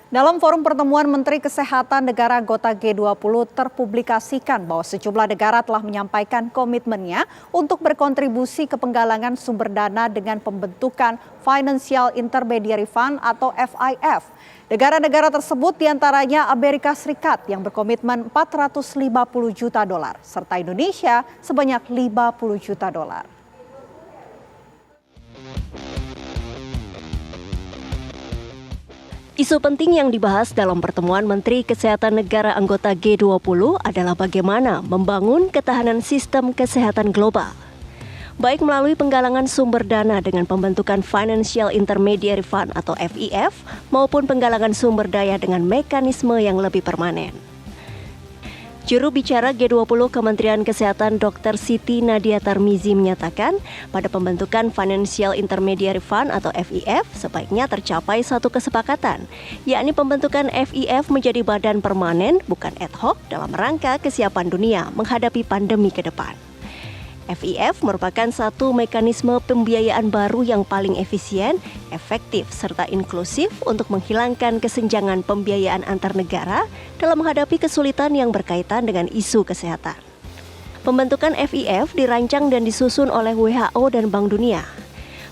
Dalam forum pertemuan Menteri Kesehatan negara anggota G20 terpublikasikan bahwa sejumlah negara telah menyampaikan komitmennya untuk berkontribusi ke penggalangan sumber dana dengan pembentukan Financial Intermediary Fund atau FIF. Negara-negara tersebut diantaranya Amerika Serikat yang berkomitmen 450 juta dolar, serta Indonesia sebanyak 50 juta dolar. Isu penting yang dibahas dalam pertemuan Menteri Kesehatan negara anggota G20 adalah bagaimana membangun ketahanan sistem kesehatan global. Baik melalui penggalangan sumber dana dengan pembentukan Financial Intermediary Fund atau FIF maupun penggalangan sumber daya dengan mekanisme yang lebih permanen. Juru bicara G20 Kementerian Kesehatan Dr. Siti Nadia Tarmizi menyatakan pada pembentukan Financial Intermediary Fund atau FIF sebaiknya tercapai satu kesepakatan, yakni pembentukan FIF menjadi badan permanen bukan ad hoc dalam rangka kesiapan dunia menghadapi pandemi ke depan. FIF merupakan satu mekanisme pembiayaan baru yang paling efisien, efektif, serta inklusif untuk menghilangkan kesenjangan pembiayaan antar negara dalam menghadapi kesulitan yang berkaitan dengan isu kesehatan. Pembentukan FIF dirancang dan disusun oleh WHO dan Bank Dunia.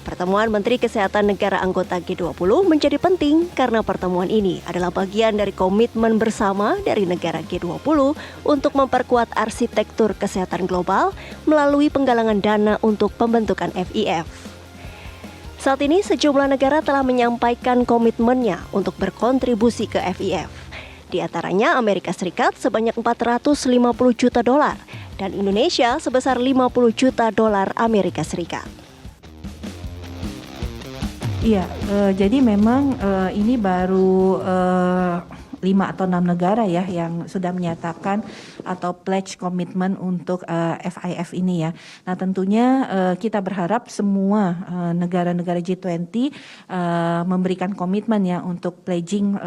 Pertemuan Menteri Kesehatan negara anggota G20 menjadi penting karena pertemuan ini adalah bagian dari komitmen bersama dari negara G20 untuk memperkuat arsitektur kesehatan global melalui penggalangan dana untuk pembentukan FIF. Saat ini sejumlah negara telah menyampaikan komitmennya untuk berkontribusi ke FIF. Di antaranya Amerika Serikat sebanyak 450 juta dolar dan Indonesia sebesar 50 juta dolar Amerika Serikat. Iya, jadi memang ini baru 5 atau 6 negara ya yang sudah menyatakan atau pledge komitmen untuk FIF ini ya. Nah tentunya kita berharap semua negara-negara G20 memberikan komitmen ya untuk pledging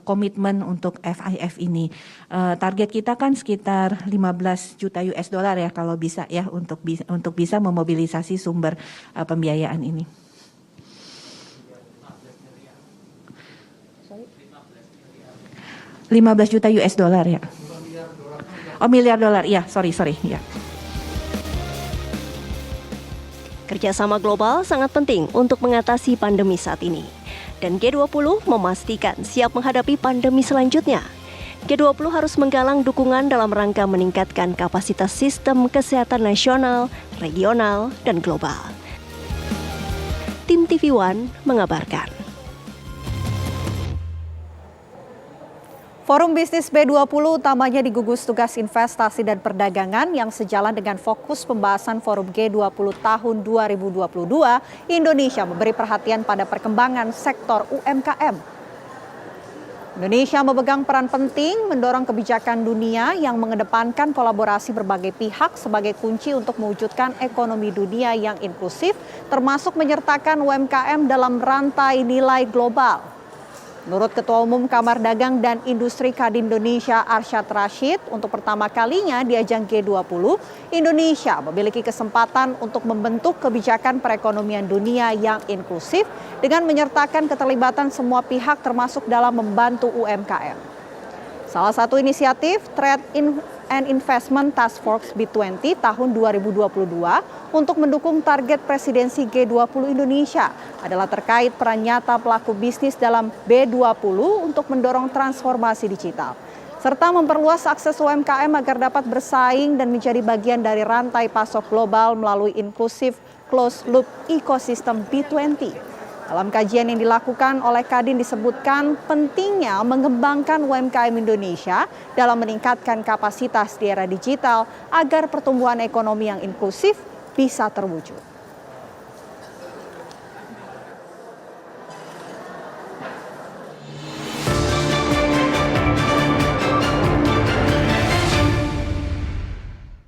komitmen untuk FIF ini. Target kita kan sekitar 15 juta US dollar ya kalau bisa ya untuk bisa memobilisasi sumber pembiayaan ini. 15 juta US dollar ya. Oh miliar dolar, ya sorry ya. Kerjasama global sangat penting untuk mengatasi pandemi saat ini. Dan G20 memastikan siap menghadapi pandemi selanjutnya. G20 harus menggalang dukungan dalam rangka meningkatkan kapasitas sistem kesehatan nasional, regional, dan global. Tim TV One mengabarkan. Forum Bisnis B20 utamanya di gugus tugas investasi dan perdagangan yang sejalan dengan fokus pembahasan Forum G20 tahun 2022, Indonesia memberi perhatian pada perkembangan sektor UMKM. Indonesia memegang peran penting mendorong kebijakan dunia yang mengedepankan kolaborasi berbagai pihak sebagai kunci untuk mewujudkan ekonomi dunia yang inklusif, termasuk menyertakan UMKM dalam rantai nilai global. Menurut Ketua Umum Kamar Dagang dan Industri Kadin Indonesia Arsyad Rashid, untuk pertama kalinya di ajang G20, Indonesia memiliki kesempatan untuk membentuk kebijakan perekonomian dunia yang inklusif dengan menyertakan keterlibatan semua pihak termasuk dalam membantu UMKM. Salah satu inisiatif Trade and Investment Task Force B20 tahun 2022 untuk mendukung target presidensi G20 Indonesia adalah terkait peran nyata pelaku bisnis dalam B20 untuk mendorong transformasi digital, serta memperluas akses UMKM agar dapat bersaing dan menjadi bagian dari rantai pasok global melalui inklusif closed loop ekosistem B20. Dalam kajian yang dilakukan oleh Kadin disebutkan pentingnya mengembangkan UMKM Indonesia dalam meningkatkan kapasitas di era digital agar pertumbuhan ekonomi yang inklusif bisa terwujud.